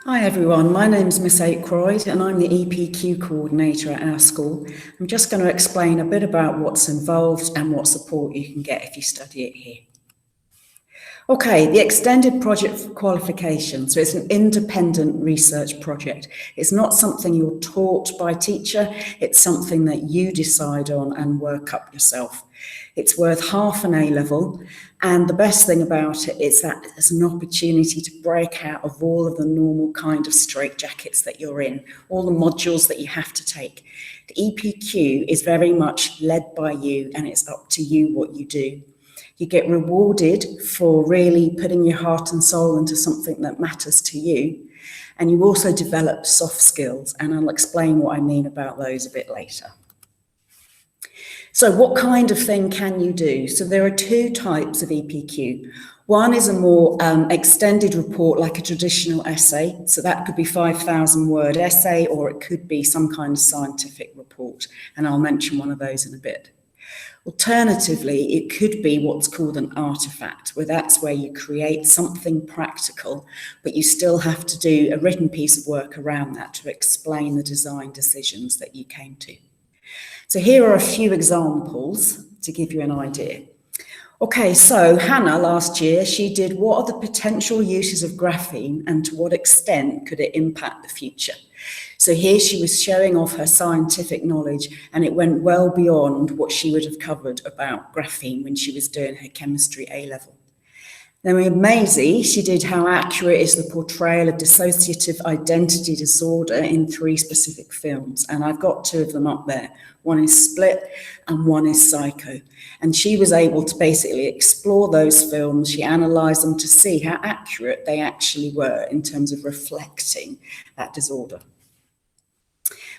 Hi everyone, my name's Miss Aykroyd and I'm the EPQ coordinator at our school. I'm just going to explain a bit about what's involved and what support you can get if you study it here. Okay, the extended project for qualification. So it's an independent research project. It's not something you're taught by a teacher, it's something that you decide on and work up yourself. It's worth half an A-level, and the best thing about it is that there's an opportunity to break out of all of the normal kind of straitjackets that you're in, all the modules that you have to take. The EPQ is very much led by you, and it's up to you what you do. You get rewarded for really putting your heart and soul into something that matters to you, and you also develop soft skills, and I'll explain what I mean about those a bit later. So what kind of thing can you do? So there are two types of EPQ. One is a more extended report, like a traditional essay. So that could be 5,000 word essay, or it could be some kind of scientific report. And I'll mention one of those in a bit. Alternatively, it could be what's called an artifact, that's where you create something practical, but you still have to do a written piece of work around that to explain the design decisions that you came to. So here are a few examples to give you an idea. Okay, so Hannah last year, she did what are the potential uses of graphene and to what extent could it impact the future? So here she was showing off her scientific knowledge, and it went well beyond what she would have covered about graphene when she was doing her chemistry A-level. Then we had Maisie, she did how accurate is the portrayal of dissociative identity disorder in 3 specific films. And I've got 2 of them up there. One is Split and one is Psycho. And she was able to basically explore those films. She analysed them to see how accurate they actually were in terms of reflecting that disorder.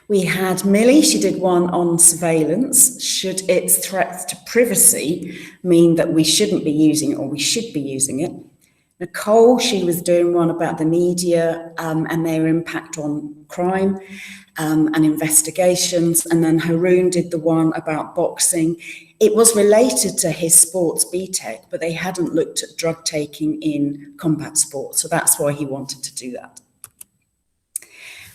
We had Millie, she did one on surveillance. Should its threats to privacy mean that we shouldn't be using it or we should be using it? Nicole, she was doing one about the media and their impact on crime and investigations. And then Haroon did the one about boxing. It was related to his sports BTEC, but they hadn't looked at drug taking in combat sports. So that's why he wanted to do that.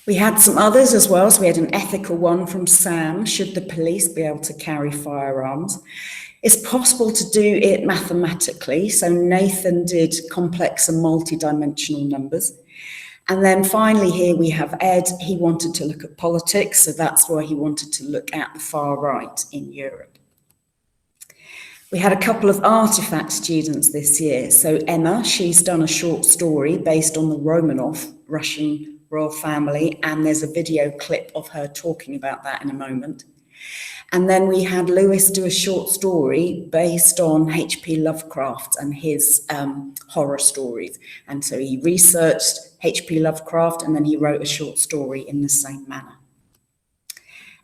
We had some others as well. So we had an ethical one from Sam. Should the police be able to carry firearms? It's possible to do it mathematically. So Nathan did complex and multi-dimensional numbers. And then finally here we have Ed. He wanted to look at politics. So that's why he wanted to look at the far right in Europe. We had a couple of artifact students this year. So Emma, she's done a short story based on the Romanov Russian royal family, and there's a video clip of her talking about that in a moment. And then we had Lewis do a short story based on H.P. Lovecraft and his horror stories. And so he researched H.P. Lovecraft and then he wrote a short story in the same manner.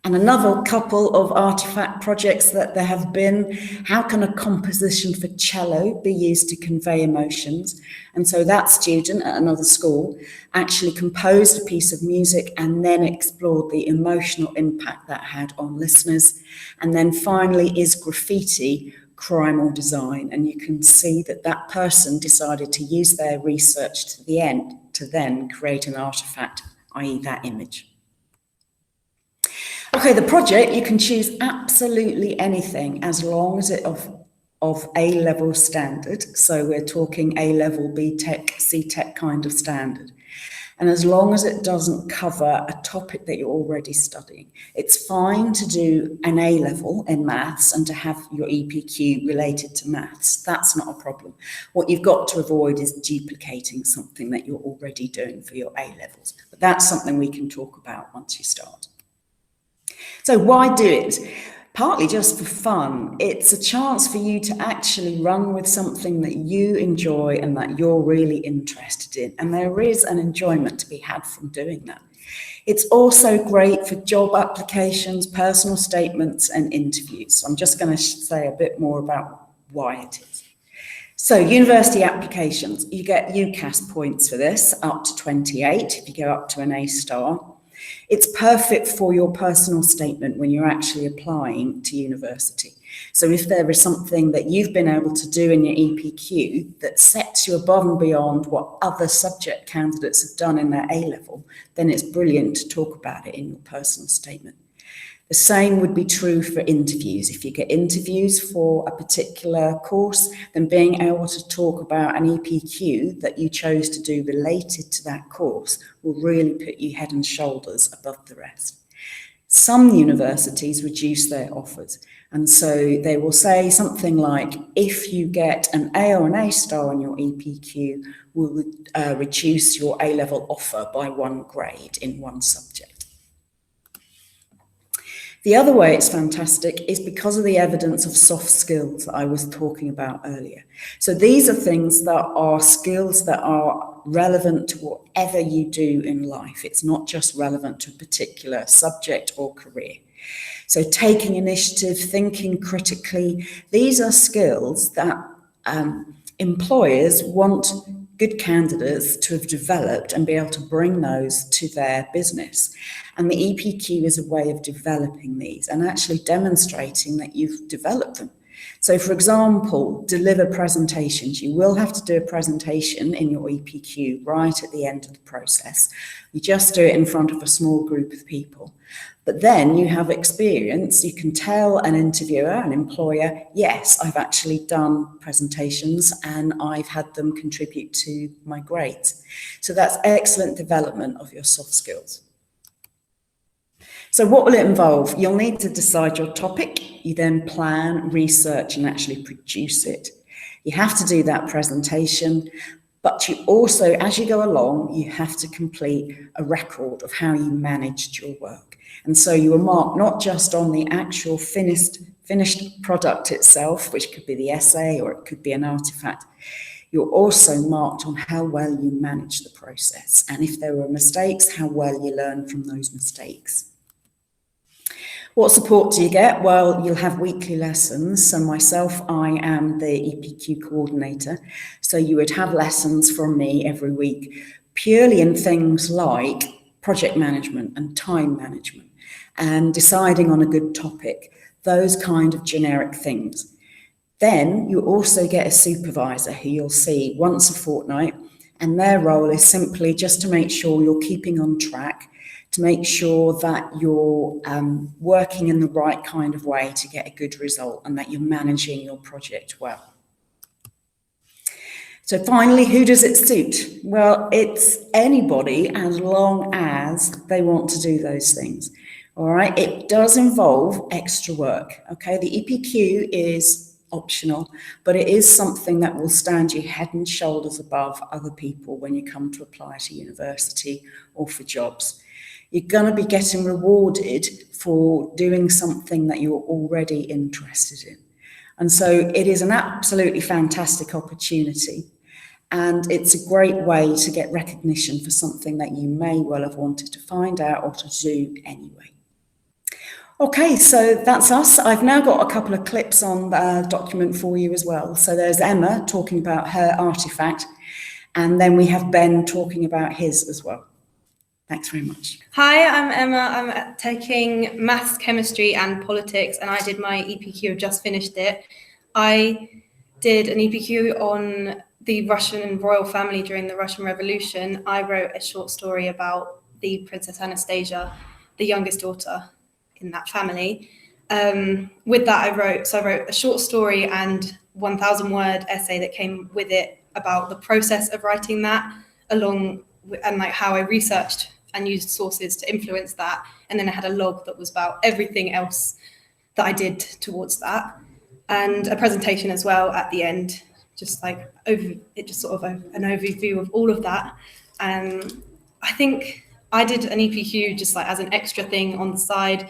And another couple of artifact projects that there have been, how can a composition for cello be used to convey emotions? And so that student at another school actually composed a piece of music and then explored the emotional impact that had on listeners. And then finally, is graffiti crime or design? And you can see that that person decided to use their research to the end to then create an artifact, i.e. that image. Okay, the project, you can choose absolutely anything as long as it's of A-level standard. So we're talking A-level, B-Tech, C-Tech kind of standard. And as long as it doesn't cover a topic that you're already studying, it's fine to do an A-level in maths and to have your EPQ related to maths. That's not a problem. What you've got to avoid is duplicating something that you're already doing for your A-levels. But that's something we can talk about once you start. So why do it? Partly just for fun. It's a chance for you to actually run with something that you enjoy and that you're really interested in. And there is an enjoyment to be had from doing that. It's also great for job applications, personal statements, and interviews. So I'm just going to say a bit more about why it is. So university applications, you get UCAS points for this, up to 28 if you go up to an A star. It's perfect for your personal statement when you're actually applying to university. So if there is something that you've been able to do in your EPQ that sets you above and beyond what other subject candidates have done in their A-level, then it's brilliant to talk about it in your personal statement. The same would be true for interviews. If you get interviews for a particular course, then being able to talk about an EPQ that you chose to do related to that course will really put you head and shoulders above the rest. Some universities reduce their offers, and so they will say something like, if you get an A or an A star on your EPQ, we'll reduce your A-level offer by 1 grade in one subject. The other way it's fantastic is because of the evidence of soft skills that I was talking about earlier. So these are things that are skills that are relevant to whatever you do in life. It's not just relevant to a particular subject or career. So taking initiative, thinking critically, these are skills that employers want good candidates to have developed and be able to bring those to their business. And the EPQ is a way of developing these and actually demonstrating that you've developed them. So, for example, deliver presentations. You will have to do a presentation in your EPQ right at the end of the process. You just do it in front of a small group of people. But then you have experience. You can tell an interviewer, an employer, yes, I've actually done presentations and I've had them contribute to my grades. So that's excellent development of your soft skills. So what will it involve? You'll need to decide your topic. You then plan, research, and actually produce it. You have to do that presentation, but you also, as you go along, you have to complete a record of how you managed your work. And so you will mark not just on the actual finished product itself, which could be the essay or it could be an artifact. You're also marked on how well you manage the process. And if there were mistakes, how well you learn from those mistakes. What support do you get? Well, you'll have weekly lessons. So myself, I am the EPQ coordinator. So you would have lessons from me every week, purely in things like project management and time management and deciding on a good topic, those kind of generic things. Then you also get a supervisor who you'll see once a fortnight, and their role is simply just to make sure you're keeping on track, to make sure that you're working in the right kind of way to get a good result and that you're managing your project well. So finally, who does it suit? Well, it's anybody as long as they want to do those things. All right, it does involve extra work. Okay, the EPQ is optional, but it is something that will stand you head and shoulders above other people when you come to apply to university or for jobs. You're going to be getting rewarded for doing something that you're already interested in. And so it is an absolutely fantastic opportunity. And it's a great way to get recognition for something that you may well have wanted to find out or to do anyway. Okay, so that's us. I've now got a couple of clips on the document for you as well. So there's Emma talking about her artifact, and then we have Ben talking about his as well. Thanks very much. Hi, I'm Emma. I'm taking maths, chemistry and politics, and I did my EPQ, I've just finished it. I did an EPQ on the Russian royal family during the Russian Revolution. I wrote a short story about the Princess Anastasia, the youngest daughter in that family. With that, I wrote a short story and 1,000-word essay that came with it about the process of writing that, along with, and like how I researched and used sources to influence that. And then I had a log that was about everything else that I did towards that, and a presentation as well at the end, just like an overview of all of that. I think I did an EPQ just like as an extra thing on the side,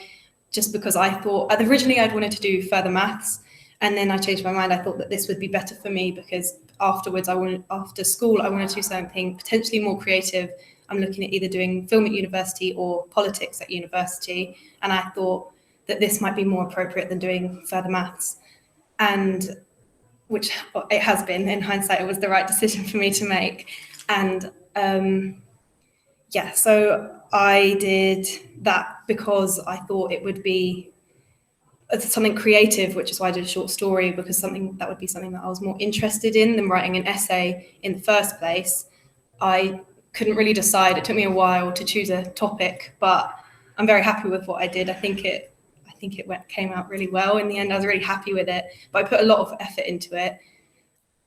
just because I thought originally I'd wanted to do further maths, and then I changed my mind. I thought that this would be better for me because afterwards, after school, I wanted to do something potentially more creative. I'm looking at either doing film at university or politics at university, and I thought that this might be more appropriate than doing further maths, and which it has been. In hindsight, it was the right decision for me to make. And yeah, so I did that because I thought it would be something creative, which is why I did a short story, because that would be something that I was more interested in than writing an essay in the first place. I couldn't really decide. It took me a while to choose a topic, but I'm very happy with what I did. I think it came out really well in the end. I was really happy with it, but I put a lot of effort into it.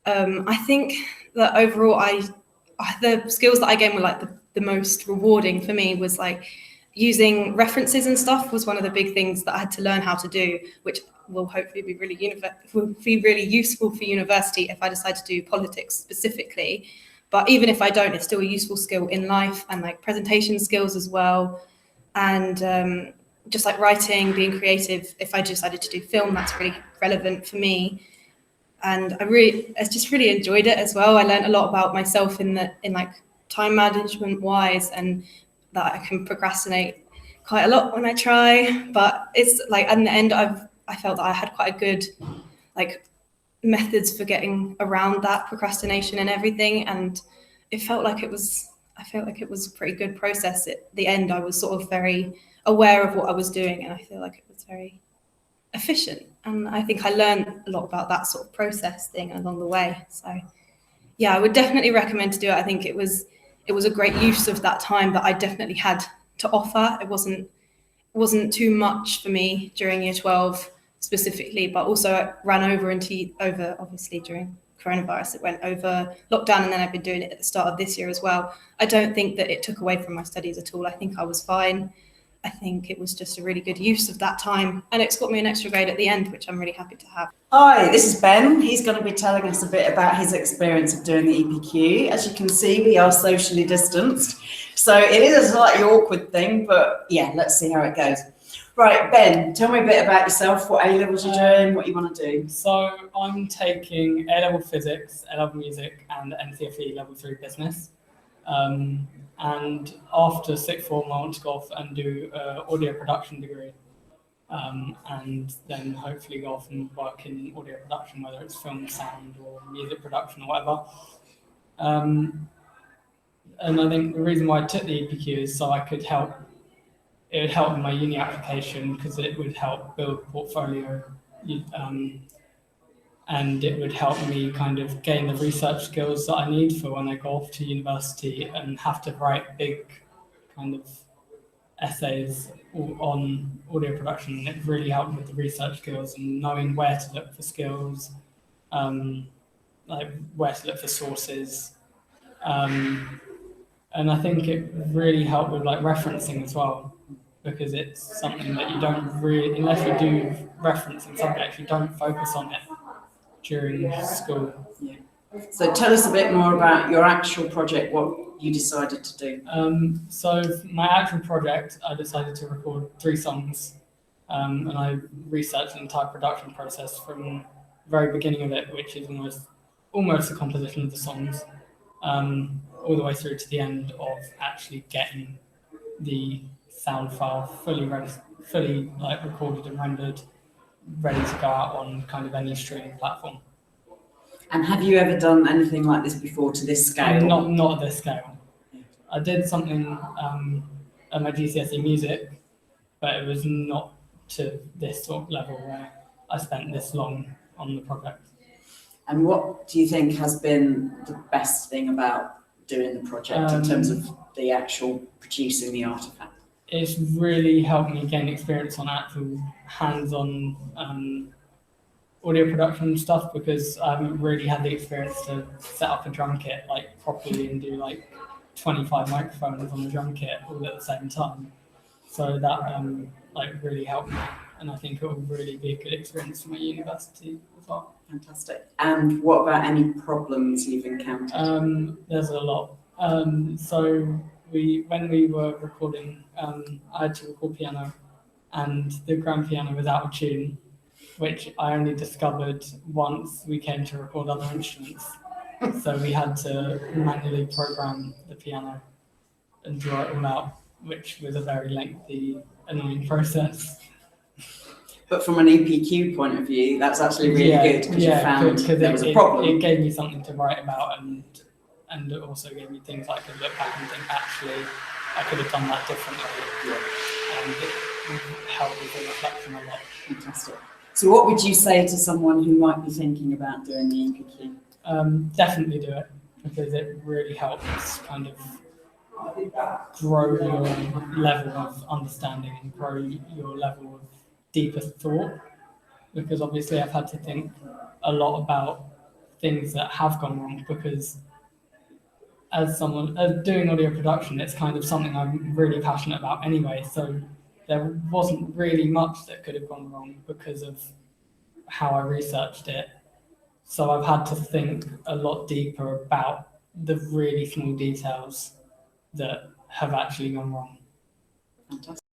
I think that overall, the skills that I gained were like the most rewarding for me was like using references and stuff was one of the big things that I had to learn how to do, which will hopefully be really useful for university if I decide to do politics specifically. But even if I don't, it's still a useful skill in life, and like presentation skills as well. And just like writing, being creative, if I decided to do film, that's really relevant for me. And I just really enjoyed it as well. I learned a lot about myself in like time management wise, and that I can procrastinate quite a lot when I try. But it's like in the end, I felt that I had quite a good like methods for getting around that procrastination and everything. And I felt like it was a pretty good process. At the end, I was sort of very aware of what I was doing, and I feel like it was very efficient. And I think I learned a lot about that sort of process thing along the way. So yeah, I would definitely recommend to do it. I think it was a great use of that time that I definitely had to offer. It wasn't too much for me during year 12 specifically, but also it ran over obviously during coronavirus. It went over lockdown, and then I've been doing it at the start of this year as well. I don't think that it took away from my studies at all. I think I was fine. I think it was just a really good use of that time, and it's got me an extra grade at the end, which I'm really happy to have. Hi, this is Ben. He's going to be telling us a bit about his experience of doing the EPQ. As you can see, we are socially distanced, so it is a slightly awkward thing, but yeah, let's see how it goes. Right, Ben, tell me a bit about yourself, what A-levels you're doing, what you want to do. So I'm taking A-level physics, A-level music, and NCFE level 3 business. And after sixth form, I want to go off and do an audio production degree, and then hopefully go off and work in audio production, whether it's film, sound, or music production, or whatever. And I think the reason why I took the EPQ is so I could help. It would help in my uni application because it would help build portfolio, and it would help me kind of gain the research skills that I need for when I go off to university and have to write big kind of essays on audio production. And it really helped with the research skills and knowing where to look for skills, like where to look for sources. And I think it really helped with like referencing as well, because it's something that you don't really, unless you do referencing subjects, you don't focus on it during school. Yeah. So tell us a bit more about your actual project, what you decided to do. So my actual project, I decided to record 3 songs, and I researched the entire production process from the very beginning of it, which is almost the composition of the songs, all the way through to the end of actually getting the sound file fully like recorded and rendered, ready to go out on kind of any streaming platform. And have you ever done anything like this before to this scale? Not at this scale. I did something at my GCSE music, but it was not to this sort of level where I spent this long on the project. And what do you think has been the best thing about doing the project in terms of the actual producing the artifact? It's really helped me gain experience on actual hands-on audio production stuff, because I haven't really had the experience to set up a drum kit like properly and do like 25 microphones on a drum kit all at the same time. So that like really helped me, and I think it will really be a good experience for my university as well. Fantastic. And what about any problems you've encountered? There's a lot. So when we were recording, I had to record piano, and the grand piano was out of tune, which I only discovered once we came to record other instruments. So we had to manually program the piano and draw it all out, which was a very lengthy, annoying process. But from an EPQ point of view, that's actually really good, because you found there was a problem. It gave me something to write about, and it also gave me things I could look back and think, actually, I could have done that differently. And it helped with the reflection a lot. Fantastic. So what would you say to someone who might be thinking about doing the EPQ? Definitely do it, because it really helps kind of grow your level of understanding and grow your level of deeper thought, because obviously I've had to think a lot about things that have gone wrong, because as someone doing audio production, it's kind of something I'm really passionate about anyway, so there wasn't really much that could have gone wrong because of how I researched it. So I've had to think a lot deeper about the really small details that have actually gone wrong. Fantastic.